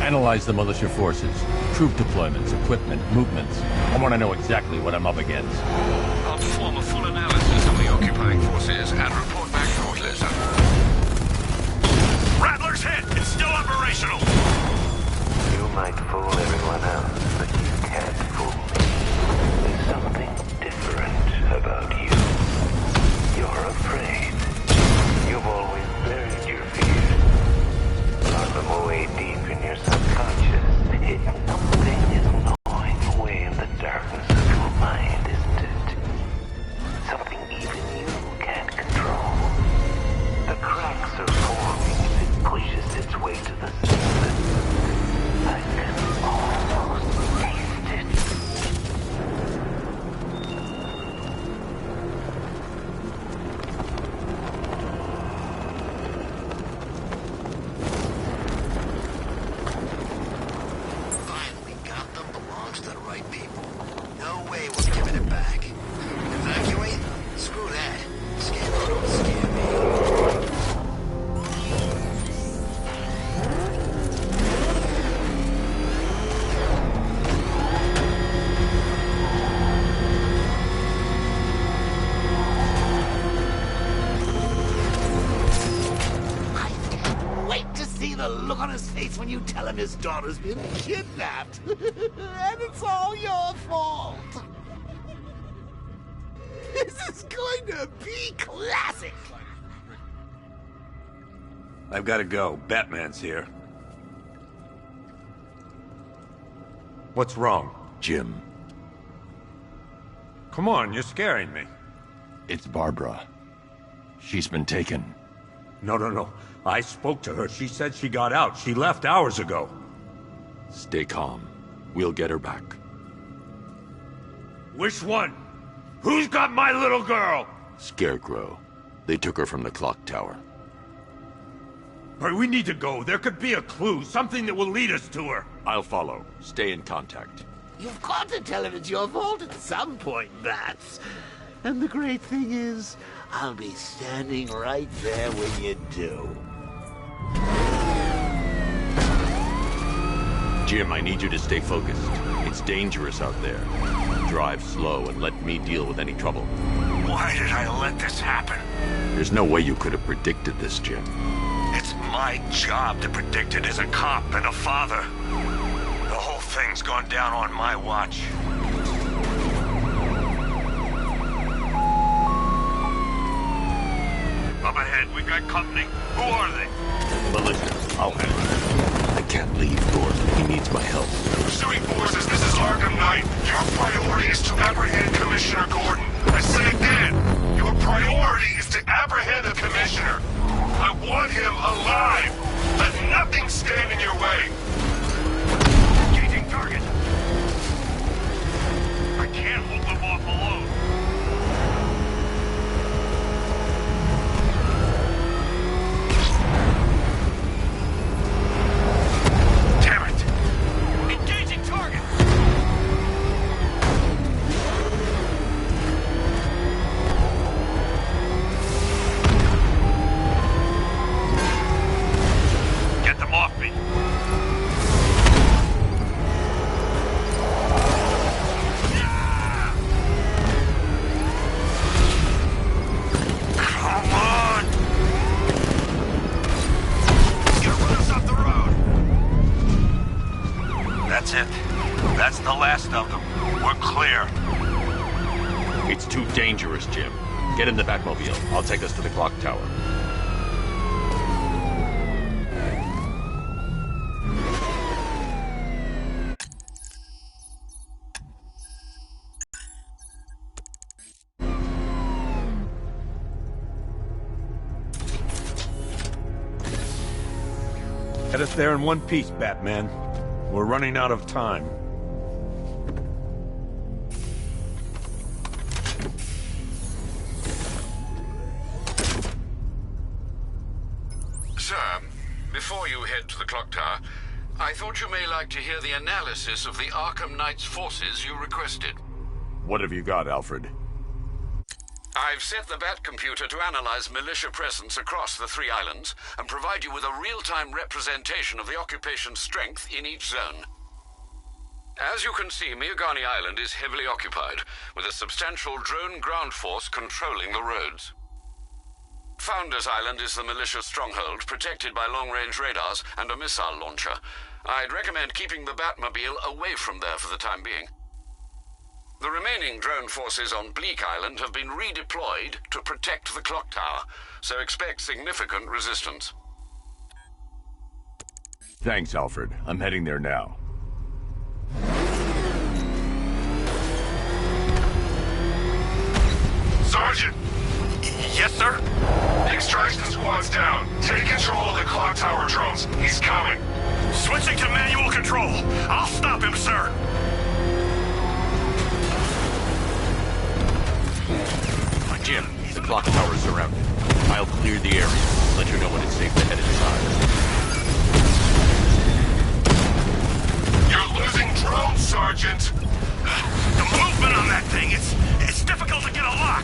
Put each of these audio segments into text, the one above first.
Analyze the militia forces, troop deployments, equipment, movements. I want to know exactly what I'm up against. I'll perform a full analysis of the occupying forces and report back shortly, sir. Rattler's hit! It's still operational! You might fool everyone else, but you can't fool me. There's something different about you. You're afraid. You've always buried your fears. Lock them away deep in your subconscious. Something is gnawing away in the darkness of your mind, isn't it? Something even you can't control. The cracks are forming as it pushes its way to the surface. I can almost taste it. Finally got them. Belongs to the right people. No way we're giving it back. Evacuate? Screw that. Scarecrow don't scare me. I can't wait to see the look on his face when you tell him his daughter's been kidnapped. And it's all your fault. This is going to be classic. I've got to go. Batman's here. What's wrong? Jim, Come on, you're scaring me. it's Barbara. She's been taken. No. I spoke to her. She said she got out. She left hours ago. Stay calm. We'll get her back. Which one? Who's got my little girl? Scarecrow. They took her from the clock tower. Hurry, we need to go. There could be a clue, something that will lead us to her. I'll follow. Stay in contact. You've got to tell him it's your fault at some point, Bats. And the great thing is, I'll be standing right there when you do. Jim, I need you to stay focused. It's dangerous out there. Drive slow and let me deal with any trouble. Why did I let this happen? There's no way you could have predicted this, Jim. It's my job to predict it as a cop and a father. The whole thing's gone down on my watch. Up ahead, we've got company. Who are they? Militia, I'll handle it. I can't leave Gordon. He needs my help. Pursuing forces, this is Arkham Knight. Your priority is to apprehend Commissioner Gordon. I say again, your priority is to apprehend the Commissioner. I want him alive. Let nothing stand in your way. Engaging target. I can't hold them off alone. Damn it! Engaging target. Get them off me. Come on! You're gonna run us off the road. That's it. That's the last of them. We're clear. It's too dangerous, Jim. Get in the Batmobile. I'll take us to the clock tower. Get us there in one piece, Batman. We're running out of time. Sir, before you head to the clock tower, I thought you may like to hear the analysis of the Arkham Knight's forces you requested. What have you got, Alfred? I've set the Bat computer to analyze militia presence across the 3 islands and provide you with a real-time representation of the occupation strength in each zone. As you can see, Miagani Island is heavily occupied, with a substantial drone ground force controlling the roads. Founders Island is the militia stronghold, protected by long-range radars and a missile launcher. I'd recommend keeping the Batmobile away from there for the time being. The remaining drone forces on Bleak Island have been redeployed to protect the clock tower, so expect significant resistance. Thanks, Alfred. I'm heading there now. Sergeant! Yes, sir? The extraction squad's down. Take control of the clock tower drones. He's coming. Switching to manual control. I'll stop him, sir. Jim, the clock tower is surrounded. I'll clear the area. Let you know when it's safe to head inside. You're losing drones, Sergeant! The movement on that thing, it's difficult to get a lock.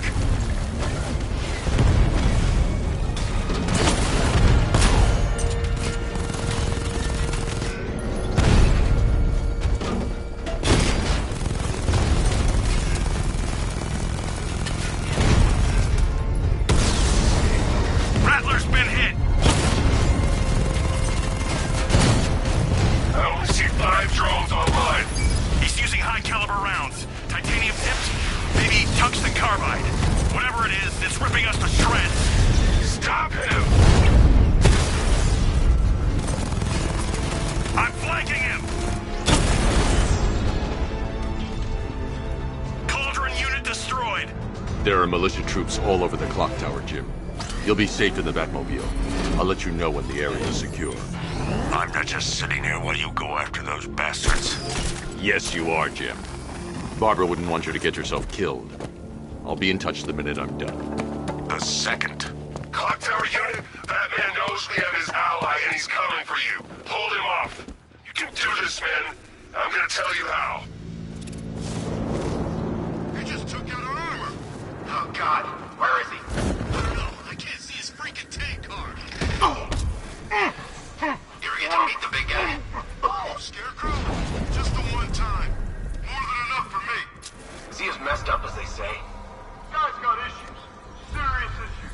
Rattler's been hit. I only see 5 drones online. He's using high-caliber rounds. Titanium tipped, maybe tungsten carbide. Whatever it is, it's ripping us to shreds. Stop him! I'm flanking him! Cauldron unit destroyed. There are militia troops all over the clock tower, Jim. You'll be safe in the Batmobile. I'll let you know when the area is secure. I'm not just sitting here while you go after those bastards. Yes, you are, Jim. Barbara wouldn't want you to get yourself killed. I'll be in touch the minute I'm done. The second. Clock tower unit, that man knows we have his ally and he's coming for you. Hold him off. You can do this, man. I'm gonna tell you how. He just took out our armor. Oh, God. Where is he? I don't know. I can't see his freaking tank car. You ever get to meet the big guy? Oh, Scarecrow? Just the one time. More than enough for me. Is he as messed up as they say? Guy's got issues. Serious issues.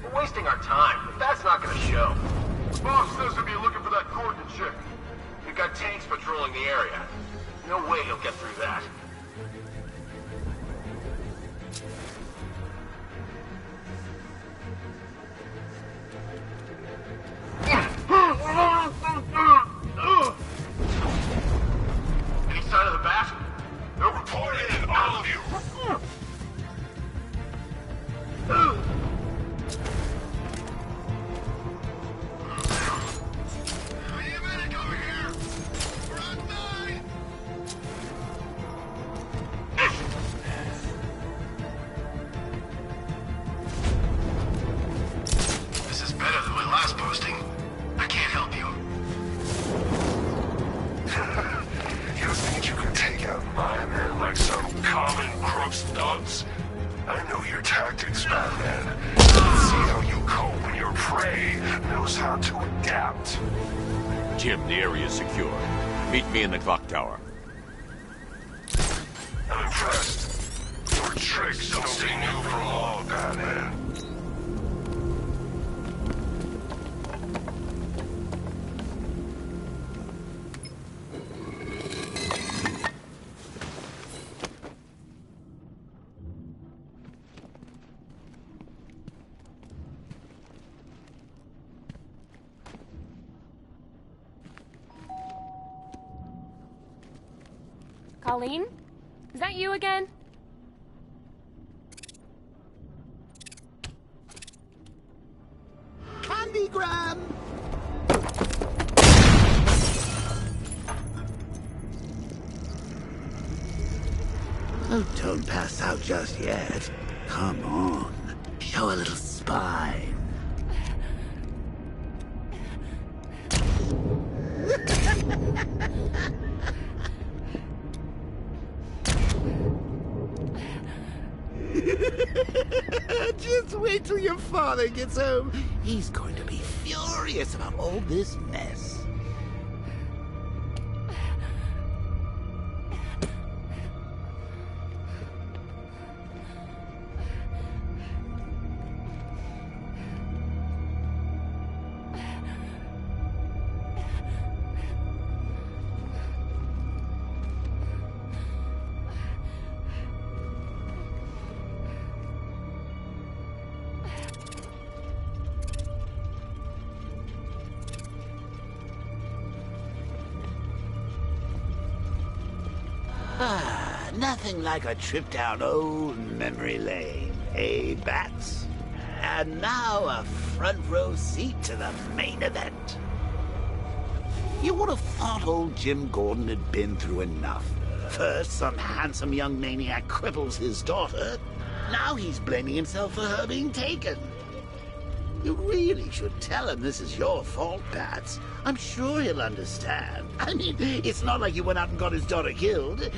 We're wasting our time, but that's not gonna show. Boss says he'll be looking for that coordinate chick. We've got tanks patrolling the area. No way he'll get through that. Any sign of the bat? No, report in, all of you. Hey, medic over here. We're on 9. This is better than my last posting. I can't help you. You think you can take out my men like some common crooks thugs? I know your tactics, Batman. Let's see how you cope when your prey knows how to adapt. Jim, the area is secure. Meet me in the clock tower. I'm impressed. Your tricks don't stay new for long, Batman. Colleen? Is that you again? Candygram! Oh, don't pass out just yet. Come on. Show a little spine. Just wait till your father gets home. He's going to be furious about all this mess. Nothing like a trip down old memory lane, eh, Bats? And now a front row seat to the main event. You would have thought old Jim Gordon had been through enough. First, some handsome young maniac cripples his daughter. Now he's blaming himself for her being taken. You really should tell him this is your fault, Bats. I'm sure he'll understand. I mean, it's not like you went out and got his daughter killed.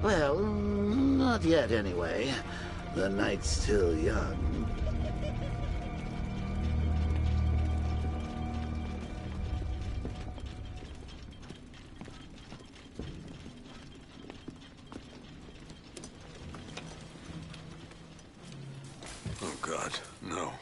Well, not yet anyway. The night's still young. Oh, God, no.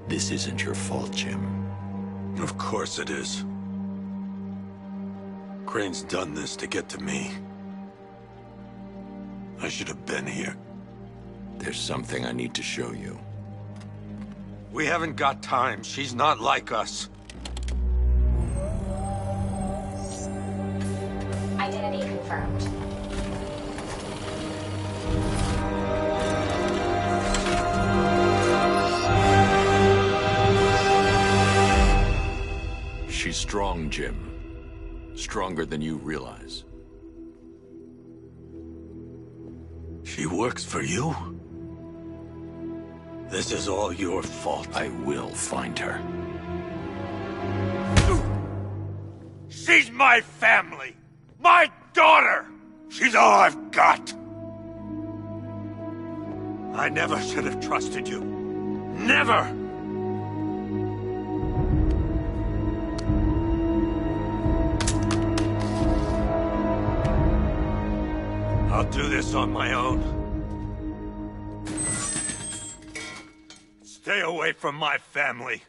This isn't your fault, Jim. Of course it is. Crane's done this to get to me. I should have been here. There's something I need to show you. We haven't got time. She's not like us. Identity confirmed. She's strong, Jim. Stronger than you realize. She works for you? This is all your fault. I will find her. She's my family! My daughter! She's all I've got! I never should have trusted you. Never! I'll do this on my own. Stay away from my family.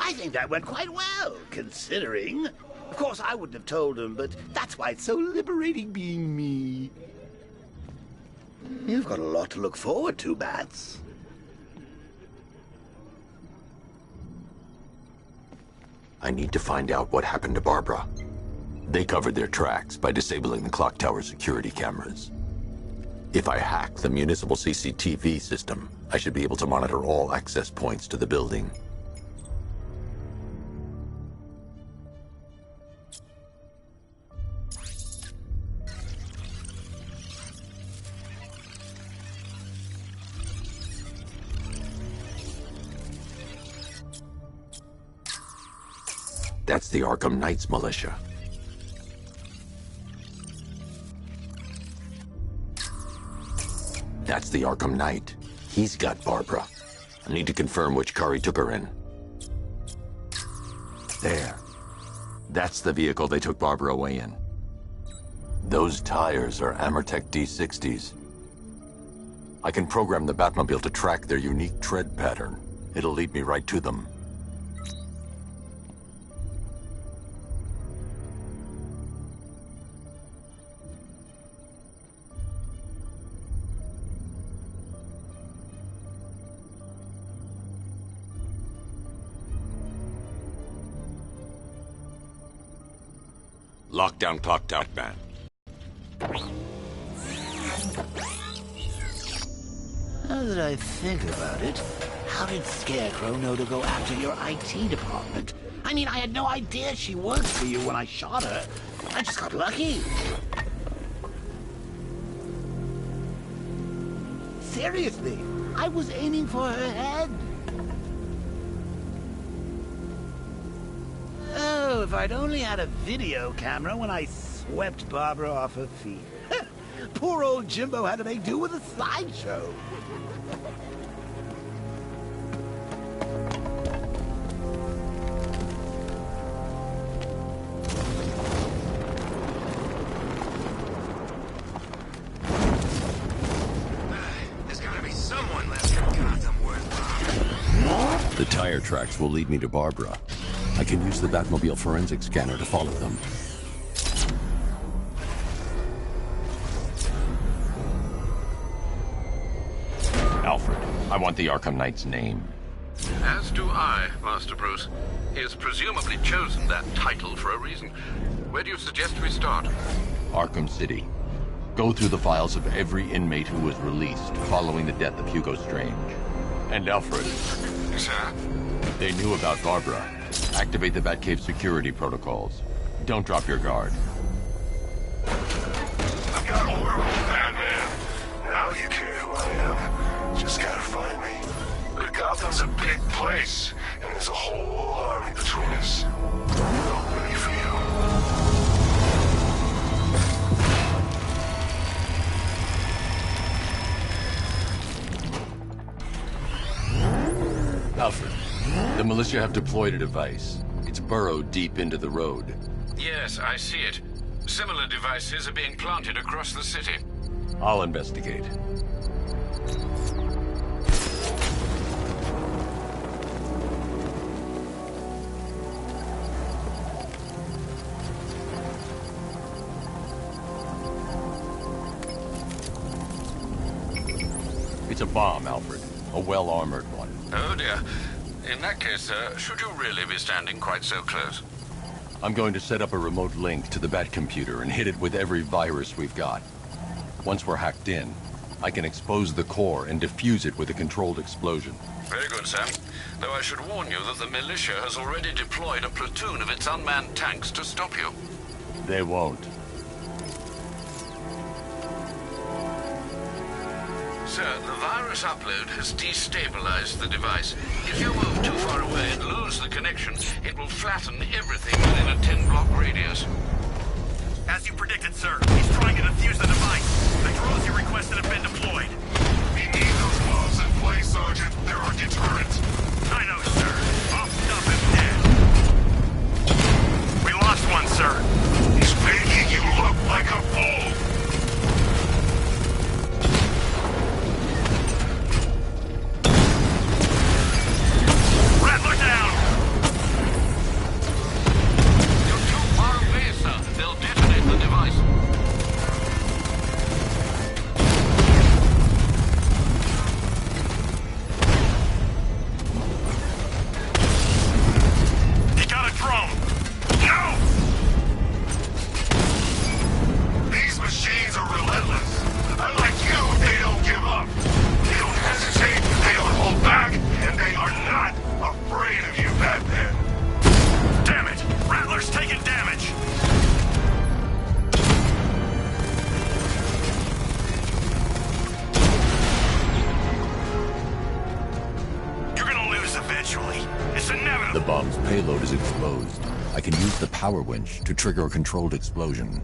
I think that went quite well, considering. Of course, I wouldn't have told him, but that's why it's so liberating being me. You've got a lot to look forward to, Bats. I need to find out what happened to Barbara. They covered their tracks by disabling the clock tower security cameras. If I hack the municipal CCTV system, I should be able to monitor all access points to the building. That's the Arkham Knight's militia. That's the Arkham Knight. He's got Barbara. I need to confirm which car he took her in. There. That's the vehicle they took Barbara away in. Those tires are Amertech D60's. I can program the Batmobile to track their unique tread pattern. It'll lead me right to them. Lock down Clock Tower Man. Now that I think about it, how did Scarecrow know to go after your IT department? I mean, I had no idea she worked for you when I shot her. I just got lucky. Seriously, I was aiming for her head. Oh, if I'd only had a video camera when I swept Barbara off her feet. Poor old Jimbo had to make do with a slideshow. There's gotta be someone left in Gotham worthwhile. The tire tracks will lead me to Barbara. I can use the Batmobile forensic scanner to follow them. Alfred, I want the Arkham Knight's name. As do I, Master Bruce. He has presumably chosen that title for a reason. Where do you suggest we start? Arkham City. Go through the files of every inmate who was released following the death of Hugo Strange. And Alfred. Sir? They knew about Barbara. Activate the Batcave security protocols. Don't drop your guard. I got a werewolf, Batman. Now you care who I am. Just gotta find me. But Gotham's a big place, and there's a whole army between us. I'm ready for you. Alfred, the militia have deployed a device. It's burrowed deep into the road. Yes, I see it. Similar devices are being planted across the city. I'll investigate. It's a bomb, Alfred. A well-armored one. Oh dear. In that case, sir, should you really be standing quite so close? I'm going to set up a remote link to the Batcomputer and hit it with every virus we've got. Once we're hacked in, I can expose the core and defuse it with a controlled explosion. Very good, sir. Though I should warn you that the militia has already deployed a platoon of its unmanned tanks to stop you. They won't. Sir, the virus upload has destabilized the device. If you move too far away and lose the connection, it will flatten everything within a 10-block radius. As you predicted, sir, he's trying to defuse the device. The drones you requested have been deployed. We need those bombs in place, Sergeant. They're our deterrent. I know, sir. I'll stop him dead. We lost one, sir. He's making you look like a fool. Rattler down! You're too far away, sir. They'll detonate the device. He got a drone! No! These machines are relentless. Unlike you, they don't give up. They don't hesitate, they don't hold back, and they are not afraid of you, Batman. Damn it! Rattler's taking damage! You're gonna lose eventually. It's inevitable. The bomb's payload is exposed. I can use the power winch to trigger a controlled explosion.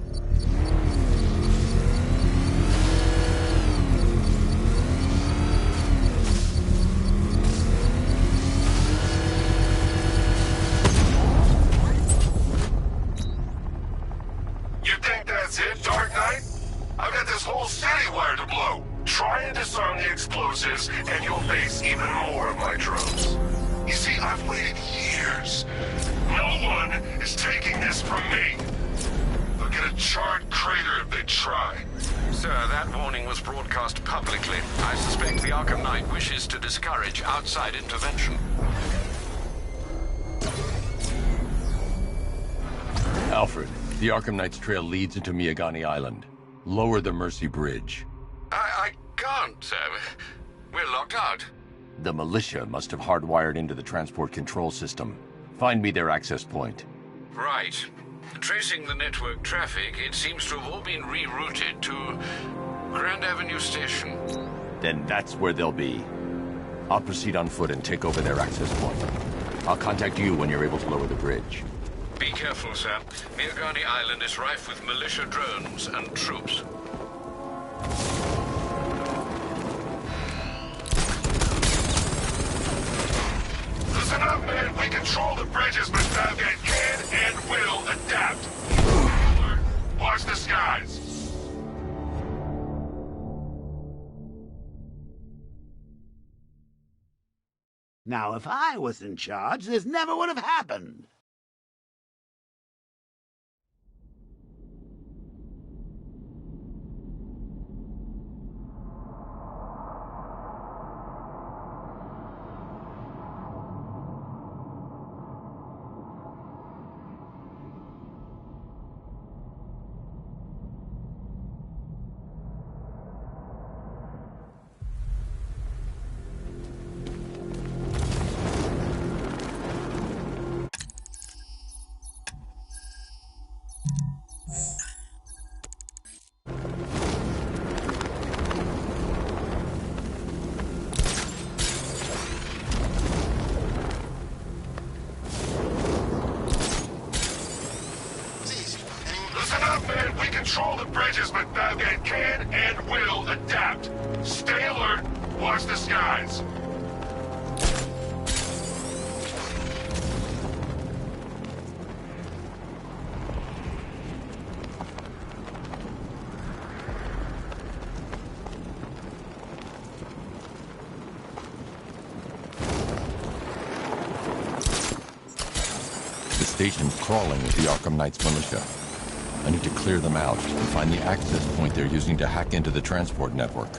You think that's it, Dark Knight? I've got this whole city wired to blow. Try and disarm the explosives, and you'll face even more of my drones. You see, I've waited years. No one is taking this from me. They'll get a charred crater if they try. Sir, that warning was broadcast publicly. I suspect the Arkham Knight wishes to discourage outside intervention. Alfred, The Arkham Knight's trail leads into Miagani Island. Lower the Mercy Bridge. I can't, sir. We're locked out. The militia must have hardwired into the transport control system. Find me their access point. Right. Tracing the network traffic, it seems to have all been rerouted to Grand Avenue Station. Then that's where they'll be. I'll proceed on foot and take over their access point. I'll contact you when you're able to lower the bridge. Be careful, sir. Miagani Island is rife with militia drones and troops. Listen up, man. We control the bridges, but Falcon can and will adapt. Watch the skies. Now, if I was in charge, this never would have happened. We control the bridges, but Falcon can and will adapt. Stay alert. Watch the skies. The station's crawling with the Arkham Knight's militia. I need to clear them out and find the access point they're using to hack into the transport network.